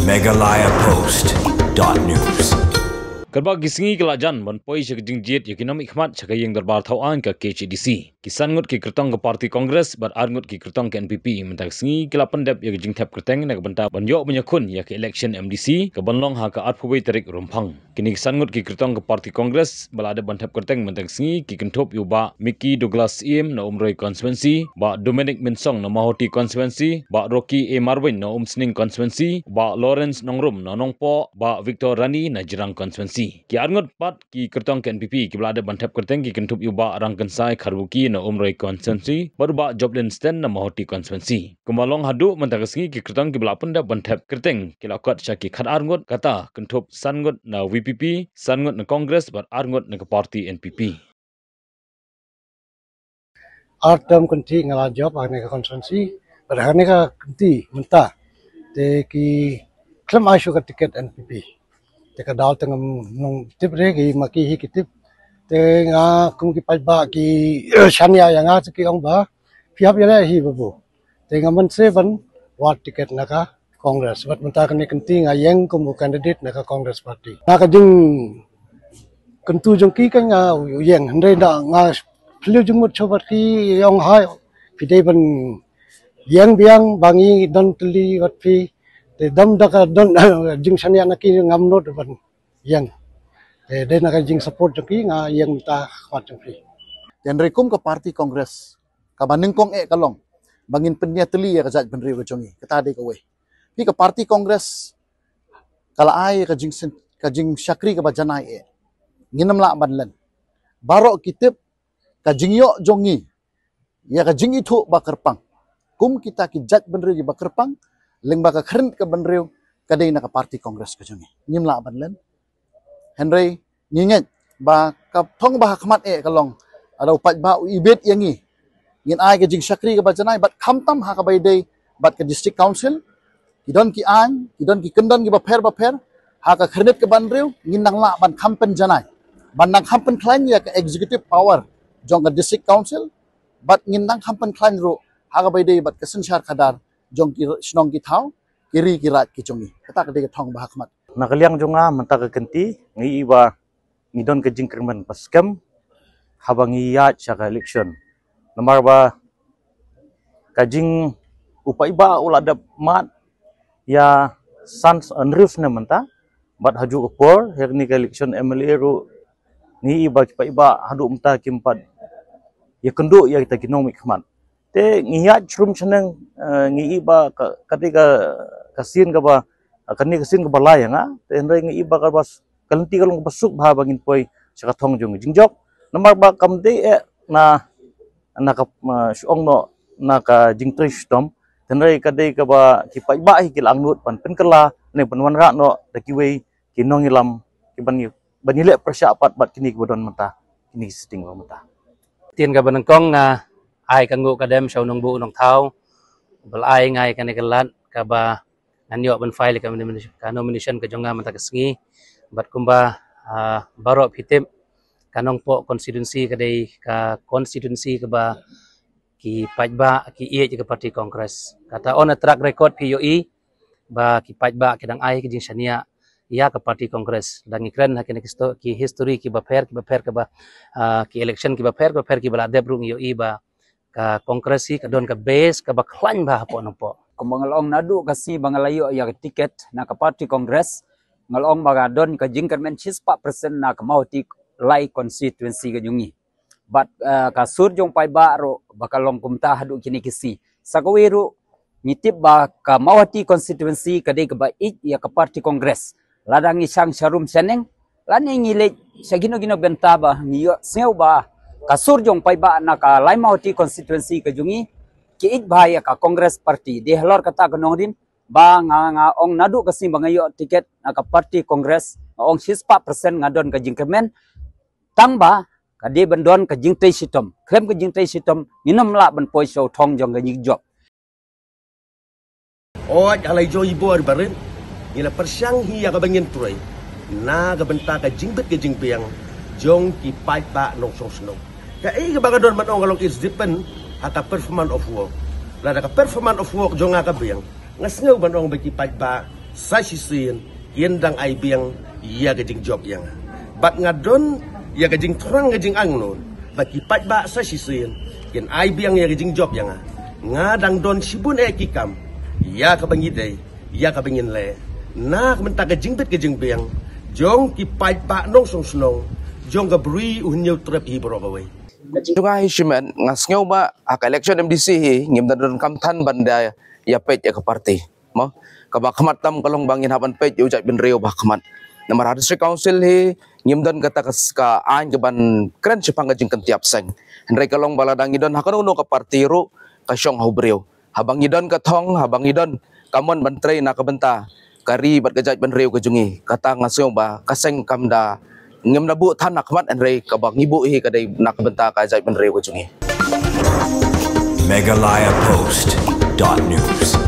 megalayapost.news. Kerbag gisingi kelajan ban poi se jingjit ekonomi khmat chakayeng darbar thauan ka KCDC kisan ngut ki kertong ke parti kongres bar arngut ki kertong ke NPP mentak singi kila pendap ya jingthap kerteng na benta banyo menyakun ya ke election MDC ke banlong ha ka atphubai tarik rumpang kini kisan ngut ki kertong ke parti kongres balada bantap kerteng mentak singi ki kentop yu ba Mickey Douglas Im na umroi constituency ba Dominic Minsong na Mahoti constituency ba Rocky A Marwin na Umsning constituency ba Lawrence Nongrum na Nongpo ba Victor Rani na Jirang constituency ki arngut pat ki kertong ke NPP ki belada bantap kerteng ki kentup yuba arang kensai Kharbuki na umroi constituency berba Joblin Stand na Mahoti constituency kemalong hadu mentakesingi ki kertong ki bela penda bantap kerteng ki lakwat syaki khat arngut kata kentup sangut na VPP sangut na Kongres bar arngut na ke parti NPP Artam kunti ngala job ane ka constituency berhane ka kunti mentah te ki klem aisyu ka tiket NPP te ka dal tengam nong tip re ki maki hi ki tip te nga kum ki pajba ki shania yang nga ki ong ba phiap ya hi babu te nga man se ban wat tiket na ka Congress wat mentah kani kunti nga yang kum candidate na ka Congress party na ka ding kuntu jong ki ka nga yang hande na nga Piliu jumut coba ki yang hai pidai ban yang biang bangi don teli wat pi te dam daka don jing sania naki ngamno ban yang te de naka jing support joki nga yang ta khwat joki dan rekum ke parti kongres ka banengkong kalong bangin penya teli ya kajat benri gojongi kata de kowe pi ke parti kongres kala ai ka jing syakri ka bajanai nginam la banlen barok kitip kajing yo jongi ya kajing itu bakerpang kum kita kijat benri bakerpang leng baka keren ke benri kadai na ka parti kongres ke jongi nyimla banlen Henry nyinget ba ka thong ba khmat kalong ada upat ba ibet yangi ngin ai kajing syakri ke bajanai bat khamtam ha ka baidai bat ke district council kidon ki an kidon ki kendan ki baper ha ka keret ke benri ngin nang la ban khampen janai ban nang khampen klain ya ke executive power jong ke district council bat ngindang hampan klan ro haga baidei bat kesensyar kadar jong ki snong ki thau kiri kirat ki jongi kata kede thong ba hakmat nakaliang jonga menta ke kenti ngi iba ngidon ke jingkerman paskam habangi ya chaka election nomor ba kajing upai ba ulada mat ya sans unrif na menta bat haju upor herni ke election MLA ro ngi iba iba hadu menta kimpat ya kendo ya kita kinong mikmat te ngiya chrum chaneng ngi iba ketika kasin ka ba kani kasin ka balaya nga te ndai ngi iba ka bas kalenti kalong basuk ba bangin poi sakathong jong jingjok namar ba kamde na ka suong no na ka jingtrish tom te ndai kadai ka ba kipai ba hi kilang nut pan penkala ne panwan ra no dakiwe kinong ilam kiban banile persyapat bat kini bodon mata kini sting mata tiền ka banangkong nga ai kangu kadem sa unong buo nong tao balay ngai kanikalat ka ba nanyo ban file ka nomination ka jonga mata kasngi bat kumba baro pitip kanong po constituency kadai ka constituency ka ba ki pajba ki ie ka party congress kata on a track record POE ba ki pajba kidang ai ki jing sania ya ke parti kongres dan ikran hakin ki history ki baper ka ba ki election ki baper ki balade brung yo iba ka kongresi ka don ka base ka baklan ba po no po kumangalong nadu kasi bangalayo ya tiket na ka parti kongres ngalong baga don ka jingkermen 6% na ka mauti lai constituency ka jungi bat ka surjong pai ba ro bakalong kumta hadu kini kisi sakawiru ngitip ba ka mauti constituency ka de ka ba ya ka parti kongres ladang isang sharum seneng lani ngile sagino benta ba ngiyo sew ba kasurjong pai ba na ka laimauti constituency ka jungi kiit bahaya ka congress party de helor kata kanong din ba nga ong nadu kasi bangayo tiket na ka party congress ong 6% ngadon ka jingkemen tang ba ka de bandon ka jingtay sitom klem ka jingtay sitom nginom la ban poi so thong jong ga nyigjob o alai jo ibo barin ila persyang hiya ka bangin turay na ka benta ka jingbet ka jingpiang jong ki pai ba nong song snow ka ka baga don man ong is depend ata performance of work lada ka performance of work jong nga ka biang nga snow man ong baki pai ba sasisin yendang ai biang ya gajing job yang bat ngadon ya gajing terang gajing angnon bagi pat ba sasisin yen ai biang ya gajing job yang ngadang don sibun kikam ya kabangide ya kabangin le na menta gajing bet gajing biang jong ki pat ba nong song snong jong ga brui unyo trap hi borogawai Juga hisman ngasngau ba aka election MDC hi ngim dan kamtan banda ya pet ya ke parti mo ka bakmat tam kalong bangin haban pet yu jai ben reu bakmat namar district council hi ngim dan kata ka ain ke ban kren sepang gajing kentiap seng henry kalong baladang idon hakan uno ka parti ru ka syong hu breu habang idon ka thong habang idon kamon bantrei na ka benta kari bat gajai ben reu kajungi kata ngasngau ba kaseng kamda ngem na bu tan nakmat enrei kabang ibu hi kadai nak benta ka jai ben reu kajungi Megalayapost.news